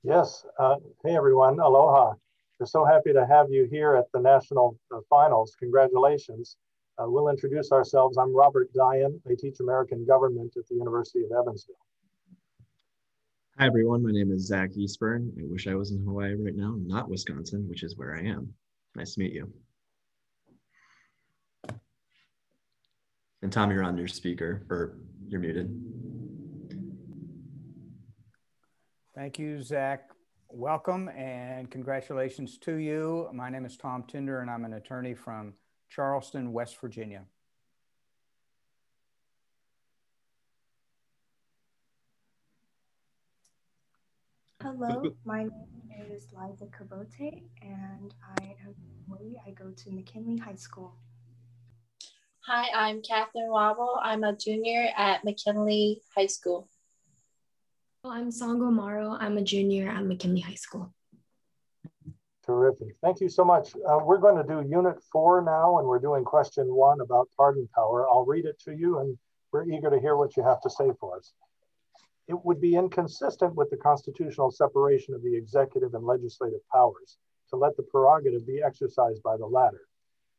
Yes. Hey, everyone. Aloha. We're so happy to have you here at the national finals. Congratulations. We'll introduce ourselves. I'm Robert Dyan. I teach American government at the University of Evansville. Hi, everyone. My name is Zach Eastburn. I wish I was in Hawaii right now, not Wisconsin, which is where I am. Nice to meet you. And Tom, you're on your speaker, or you're muted. Thank you, Zach. Welcome and congratulations to you. My name is Tom Tinder and I'm an attorney from Charleston, West Virginia. Hello, my name is Liza Kabote and I am from Hawaii. I go to McKinley High School. Hi, I'm Catherine Wobble. I'm a junior at McKinley High School. I'm Sango Maro. I'm a junior at McKinley High School. Terrific. Thank you so much. We're going to do Unit 4 now, and we're doing question 1 about pardon power. I'll read it to you, and we're eager to hear what you have to say for us. It would be inconsistent with the constitutional separation of the executive and legislative powers to let the prerogative be exercised by the latter.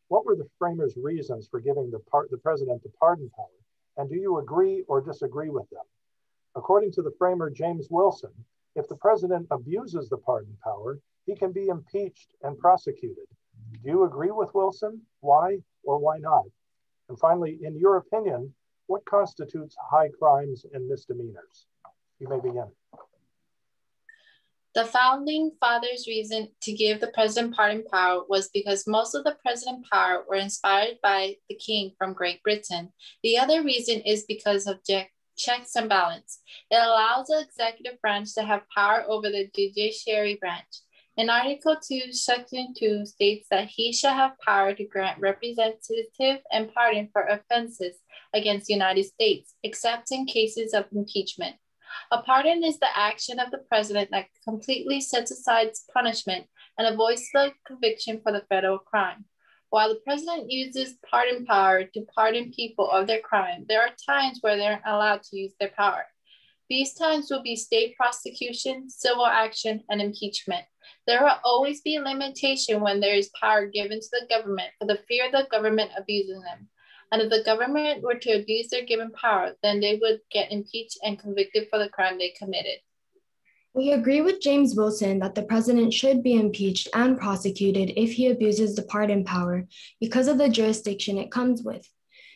What were the framers' reasons for giving the president the pardon power, and do you agree or disagree with them? According to the framer James Wilson, if the president abuses the pardon power, he can be impeached and prosecuted. Do you agree with Wilson? Why or why not? And finally, in your opinion, what constitutes high crimes and misdemeanors? You may begin. The founding fathers' reason to give the president pardon power was because most of the president power were inspired by the king from Great Britain. The other reason is because of checks and balance. It allows the executive branch to have power over the judiciary branch. In Article 2, Section 2 states that he shall have power to grant representative and pardon for offenses against the United States, except in cases of impeachment. A pardon is the action of the president that completely sets aside punishment and avoids the conviction for the federal crime. While the president uses pardon power to pardon people of their crime, there are times where they're allowed to use their power. These times will be state prosecution, civil action, and impeachment. There will always be a limitation when there is power given to the government for the fear of the government abusing them. And if the government were to abuse their given power, then they would get impeached and convicted for the crime they committed. We agree with James Wilson that the president should be impeached and prosecuted if he abuses the pardon power because of the jurisdiction it comes with.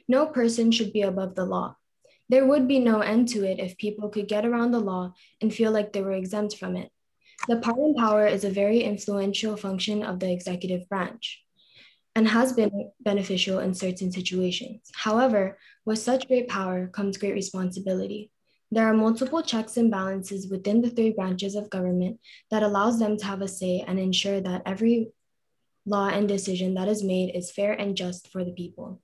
No person should be above the law. There would be no end to it if people could get around the law and feel like they were exempt from it. The pardon power is a very influential function of the executive branch and has been beneficial in certain situations. However, with such great power comes great responsibility. There are multiple checks and balances within the 3 branches of government that allows them to have a say and ensure that every law and decision that is made is fair and just for the people.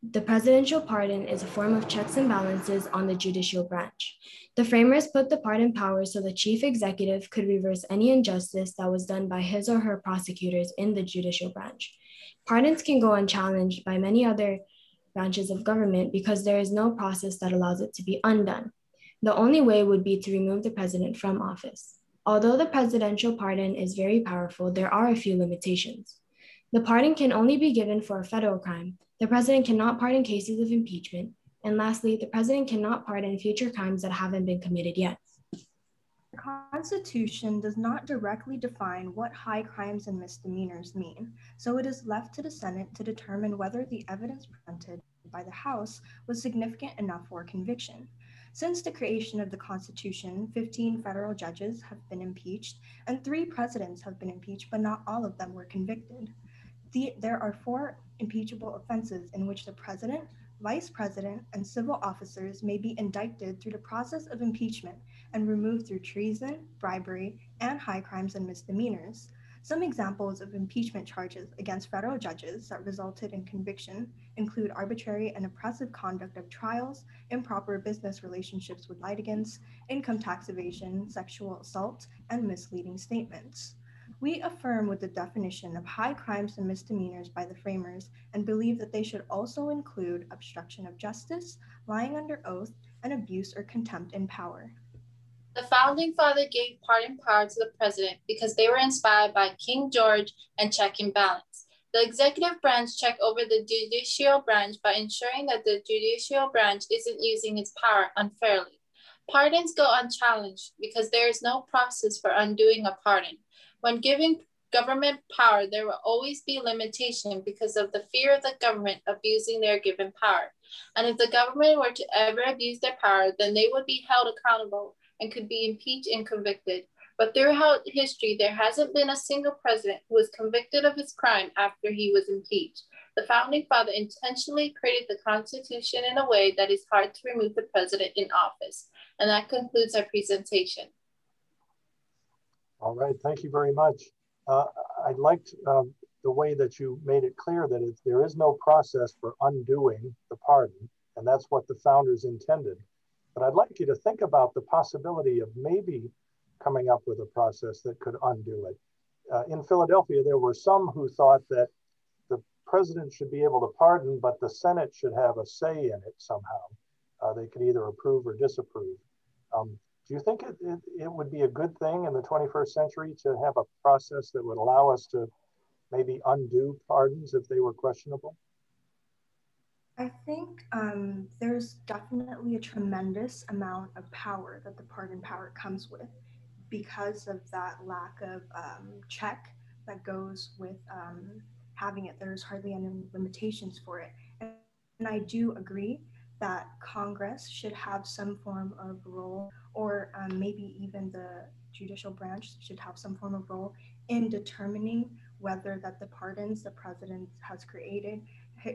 The presidential pardon is a form of checks and balances on the judicial branch. The framers put the pardon power so the chief executive could reverse any injustice that was done by his or her prosecutors in the judicial branch. Pardons can go unchallenged by many other branches of government because there is no process that allows it to be undone. The only way would be to remove the president from office. Although the presidential pardon is very powerful, there are a few limitations. The pardon can only be given for a federal crime. The president cannot pardon cases of impeachment. And lastly, the president cannot pardon future crimes that haven't been committed yet. The Constitution does not directly define what high crimes and misdemeanors mean, so it is left to the Senate to determine whether the evidence presented by the House was significant enough for conviction. Since the creation of the Constitution, 15 federal judges have been impeached and 3 presidents have been impeached, but not all of them were convicted. There are 4 impeachable offenses in which the president, vice president, and civil officers may be indicted through the process of impeachment and removed through treason, bribery, and high crimes and misdemeanors. Some examples of impeachment charges against federal judges that resulted in conviction include arbitrary and oppressive conduct of trials, improper business relationships with litigants, income tax evasion, sexual assault, and misleading statements. We affirm with the definition of high crimes and misdemeanors by the framers and believe that they should also include obstruction of justice, lying under oath, and abuse or contempt in power. The founding father gave pardon power to the president because they were inspired by King George and check and balance. The executive branch check over the judicial branch by ensuring that the judicial branch isn't using its power unfairly. Pardons go unchallenged because there is no process for undoing a pardon. When giving government power, there will always be limitation because of the fear of the government abusing their given power. And if the government were to ever abuse their power, then they would be held accountable and could be impeached and convicted. But throughout history, there hasn't been a single president who was convicted of his crime after he was impeached. The founding father intentionally created the Constitution in a way that is hard to remove the president in office. And that concludes our presentation. All right, thank you very much. I liked the way that you made it clear that there is no process for undoing the pardon, and that's what the founders intended. But I'd like you to think about the possibility of maybe coming up with a process that could undo it. In Philadelphia, there were some who thought that the president should be able to pardon, but the Senate should have a say in it somehow. They could either approve or disapprove. Do you think it would be a good thing in the 21st century to have a process that would allow us to maybe undo pardons if they were questionable? I think there's definitely a tremendous amount of power that the pardon power comes with because of that lack of check that goes with having it. There's hardly any limitations for it. And I do agree that Congress should have some form of role, or maybe even the judicial branch should have some form of role in determining whether that the pardons the president has created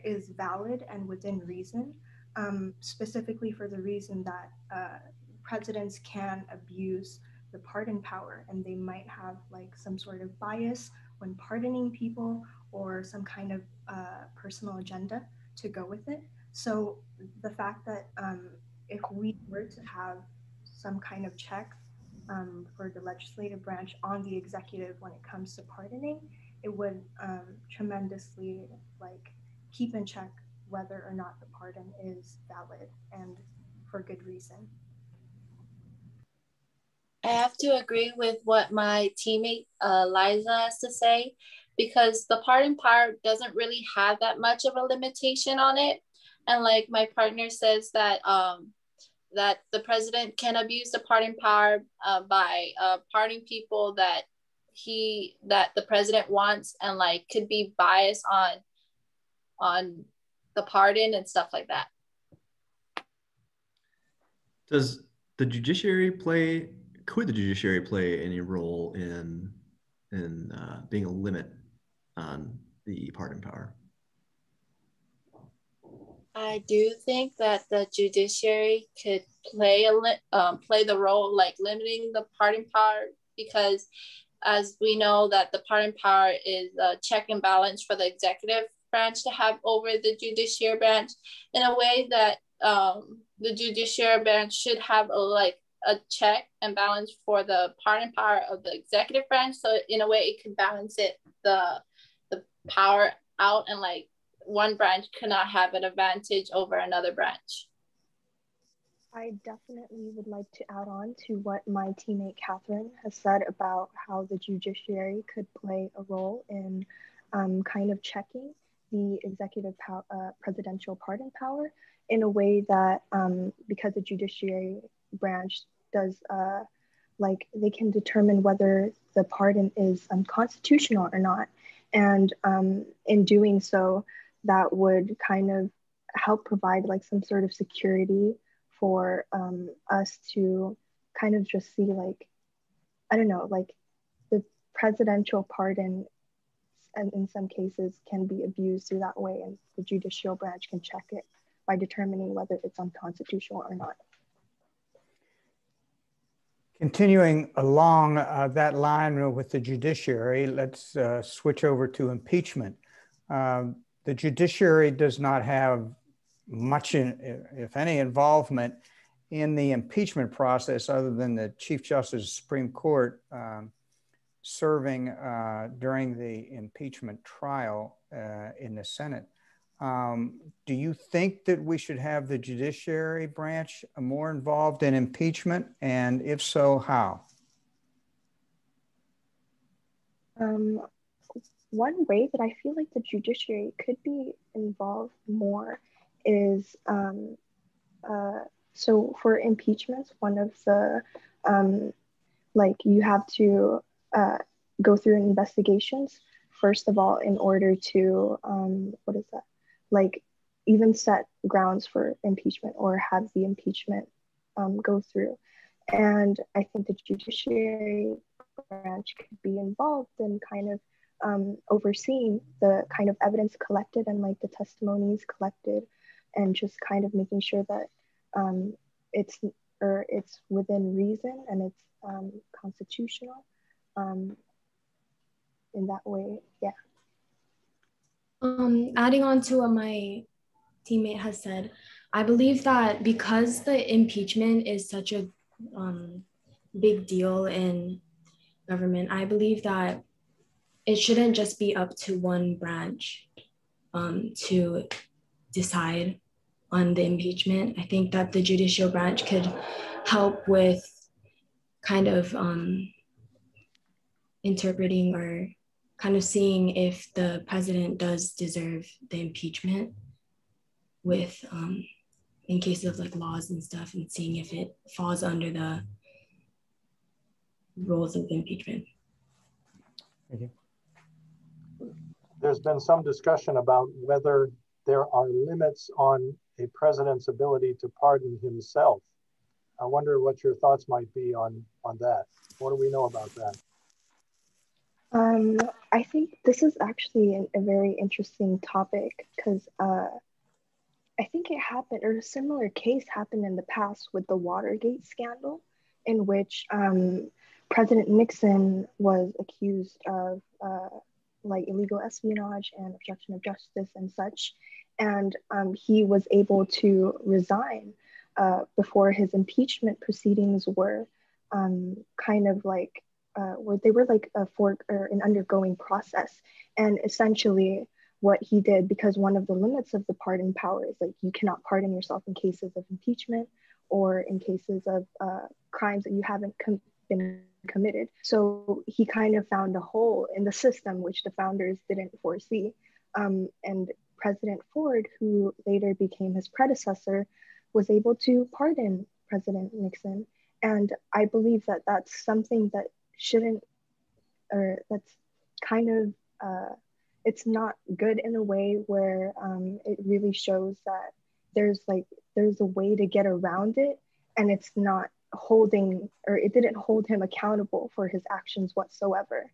is valid and within reason, specifically for the reason that presidents can abuse the pardon power, and they might have like some sort of bias when pardoning people or some kind of personal agenda to go with it. So the fact that if we were to have some kind of check for the legislative branch on the executive when it comes to pardoning, it would tremendously like keep in check whether or not the pardon is valid and for good reason. I have to agree with what my teammate Liza has to say, because the pardon power doesn't really have that much of a limitation on it. And like my partner says that that the president can abuse the pardon power by pardoning people that the president wants, and like could be biased on the pardon and stuff like that. Does the judiciary could the judiciary play any role in being a limit on the pardon power? I do think that the judiciary could play the role like limiting the pardon power, because as we know that the pardon power is a check and balance for the executive branch to have over the judiciary branch, in a way that the judiciary branch should have a check and balance for the pardon power of the executive branch. So in a way it could balance the power out, and like one branch cannot have an advantage over another branch. I definitely would like to add on to what my teammate Catherine has said about how the judiciary could play a role in kind of checking the executive presidential pardon power in a way that because the judiciary branch does they can determine whether the pardon is unconstitutional or not. And in doing so, that would kind of help provide like some sort of security for us to kind of just see like, I don't know, like the presidential pardon and in some cases can be abused through that way, and the judicial branch can check it by determining whether it's unconstitutional or not. Continuing along that line with the judiciary, let's switch over to impeachment. The judiciary does not have much, if any, involvement in the impeachment process other than the Chief Justice of the Supreme Court serving during the impeachment trial in the Senate. Do you think that we should have the judiciary branch more involved in impeachment? And if so, how? One way that I feel like the judiciary could be involved more is so for impeachments, one of the like you have to go through investigations first of all in order to what is that, like even set grounds for impeachment or have the impeachment go through. And I think the judiciary branch could be involved in kind of overseeing the kind of evidence collected and like the testimonies collected, and just kind of making sure that it's within reason and it's constitutional in that way. Yeah. Adding on to what my teammate has said, I believe that because the impeachment is such a big deal in government, I believe that it shouldn't just be up to one branch to decide on the impeachment. I think that the judicial branch could help with kind of interpreting or kind of seeing if the president does deserve the impeachment with in cases of like laws and stuff, and seeing if it falls under the rules of impeachment. Thank you. There's been some discussion about whether there are limits on a president's ability to pardon himself. I wonder what your thoughts might be on that. What do we know about that? I think this is actually a very interesting topic because I think it happened, or a similar case happened in the past with the Watergate scandal, in which President Nixon was accused of like illegal espionage and obstruction of justice and such. And he was able to resign before his impeachment proceedings were kind of like, where they were like an undergoing process. And essentially what he did, because one of the limits of the pardon power is like you cannot pardon yourself in cases of impeachment or in cases of crimes that you haven't been committed. So he kind of found a hole in the system, which the founders didn't foresee. And President Ford, who later became his predecessor, was able to pardon President Nixon. And I believe that that's something that shouldn't, or that's kind of, it's not good in a way where it really shows that there's a way to get around it, and it's not holding, or it didn't hold him accountable for his actions whatsoever.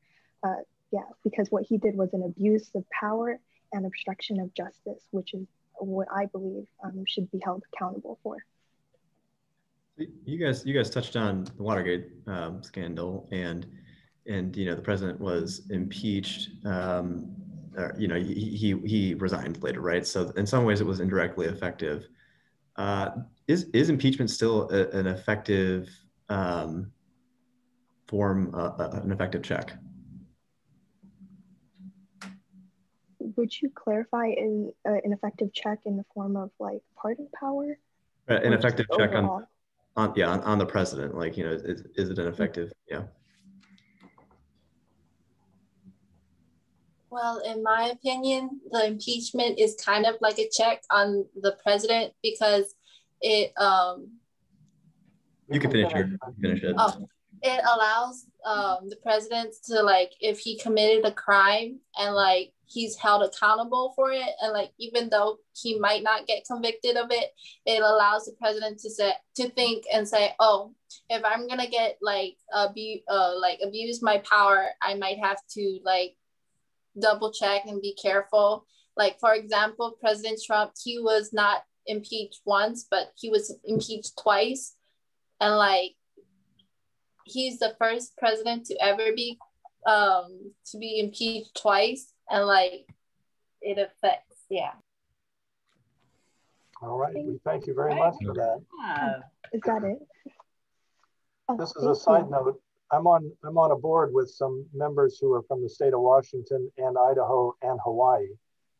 Yeah, because what he did was an abuse of power and obstruction of justice, which is what I believe should be held accountable for. You guys touched on the Watergate scandal, and you know the president was impeached. You know he resigned later, right? So in some ways it was indirectly effective. Is impeachment still an effective form, an effective check? Would you clarify in an effective check in the form of like pardon power? An effective check overall? on the president, like, you know, is it an effective? Yeah. Well, in my opinion, the impeachment is kind of like a check on the president because it You can finish it. Oh, it allows the president to, like, if he committed a crime and like he's held accountable for it, and like even though he might not get convicted of it, it allows the president to think and say, oh, if I'm gonna get like abuse my power, I might have to like double check and be careful. Like, for example, President Trump, he was not impeached once, but he was impeached twice, and like he's the first president to ever be impeached twice, and like it affects, yeah. All right, we thank you very much for that. Is that it? Oh, this is a side note. I'm on a board with some members who are from the state of Washington and Idaho and Hawaii.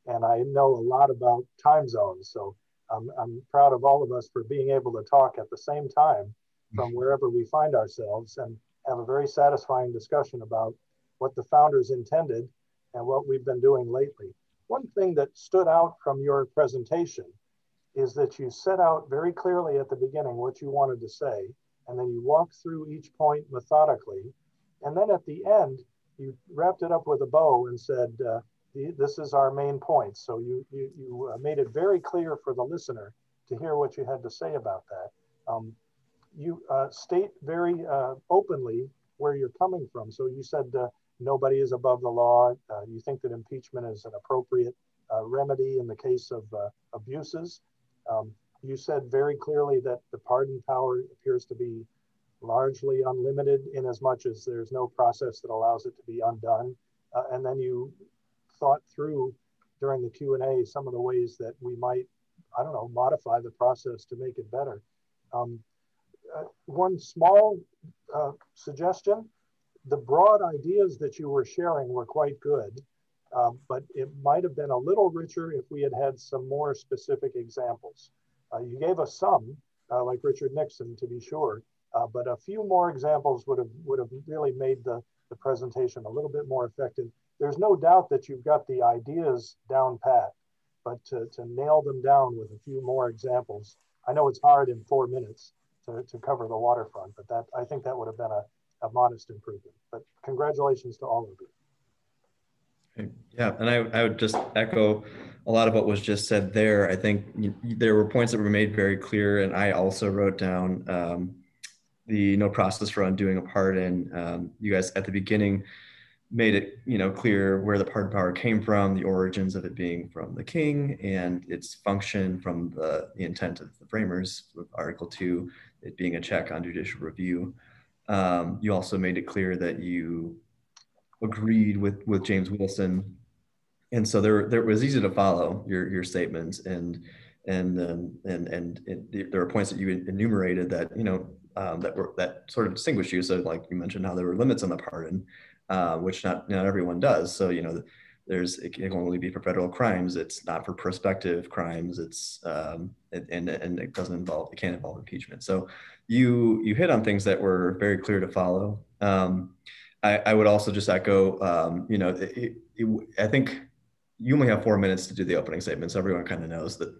and I know a lot about time zones. So I'm proud of all of us for being able to talk at the same time from wherever we find ourselves and have a very satisfying discussion about what the founders intended and what we've been doing lately. One thing that stood out from your presentation is that you set out very clearly at the beginning what you wanted to say, and then you walked through each point methodically. And then at the end, you wrapped it up with a bow and said, this is our main point. So you made it very clear for the listener to hear what you had to say about that. You state very openly where you're coming from. So you said nobody is above the law. You think that impeachment is an appropriate remedy in the case of abuses. You said very clearly that the pardon power appears to be largely unlimited in as much as there's no process that allows it to be undone. And then you thought through during the Q&A some of the ways that we might, I don't know, modify the process to make it better. One small suggestion, the broad ideas that you were sharing were quite good, but it might have been a little richer if we had had some more specific examples. You gave us some, like Richard Nixon, to be sure, but a few more examples would have really made the presentation a little bit more effective. There's no doubt that you've got the ideas down pat, but to nail them down with a few more examples. I know it's hard in 4 minutes to cover the waterfront, but I think that would have been a modest improvement. But congratulations to all of you. Yeah, and I would just echo a lot of what was just said there. I think there were points that were made very clear, and I also wrote down the no process for undoing a pardon. You guys at the beginning made it clear where the pardon power came from, the origins of it being from the king, and its function from the intent of the framers with Article 2, it being a check on judicial review. You also made it clear that you agreed with James Wilson, and so there was easy to follow your statements, and there were points that you enumerated that that sort of distinguished you. So like you mentioned how there were limits on the pardon, which not everyone does. So it can only be for federal crimes. It's not for prospective crimes. It's and it can't involve impeachment. So you hit on things that were very clear to follow. I would also just echo, I think you only have 4 minutes to do the opening statement, so everyone kind of knows that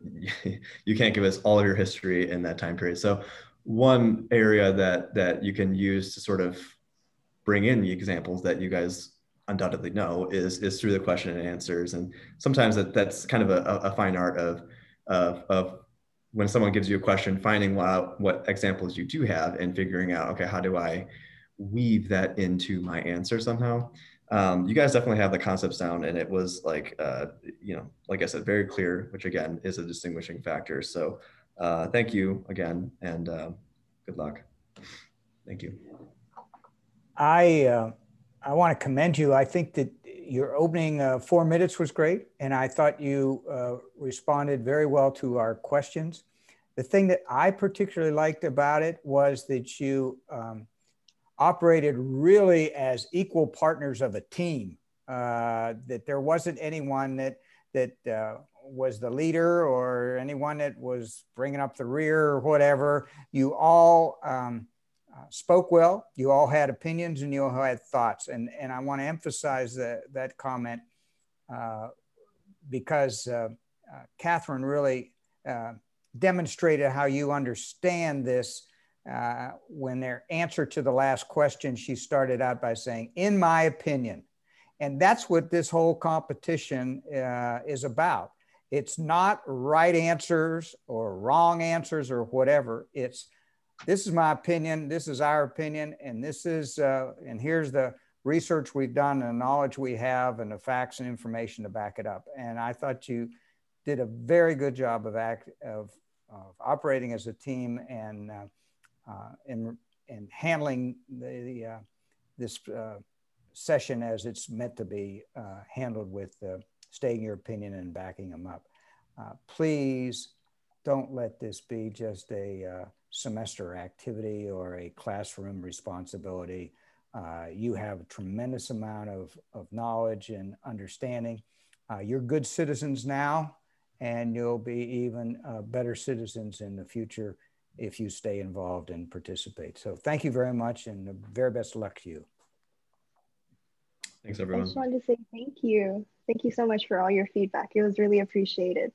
you can't give us all of your history in that time period. So one area that you can use to sort of bring in the examples that you guys undoubtedly know is through the question and answers. And sometimes that's kind of a fine art of when someone gives you a question, finding out what examples you do have and figuring out, okay, how do I weave that into my answer somehow? You guys definitely have the concepts down, and it was like, like I said, very clear, which again is a distinguishing factor. So thank you again, and good luck. Thank you. I want to commend you. I think that your opening 4 minutes was great, and I thought you responded very well to our questions. The thing that I particularly liked about it was that you operated really as equal partners of a team, that there wasn't anyone that was the leader or anyone that was bringing up the rear or whatever. You all spoke well, you all had opinions, and you all had thoughts. And I want to emphasize that comment because Catherine really demonstrated how you understand this. When their answer to the last question, she started out by saying, in my opinion. And that's what this whole competition is about. It's not right answers or wrong answers or whatever. It's, this is my opinion, this is our opinion, and this is, and here's the research we've done and the knowledge we have and the facts and information to back it up. And I thought you did a very good job of operating as a team and handling this session as it's meant to be handled, with stating your opinion and backing them up. Please don't let this be just a semester activity or a classroom responsibility. You have a tremendous amount of knowledge and understanding. You're good citizens now, and you'll be even better citizens in the future if you stay involved and participate. So thank you very much, and the very best of luck to you. Thanks, I everyone. just wanted to say thank you. Thank you so much for all your feedback. It was really appreciated.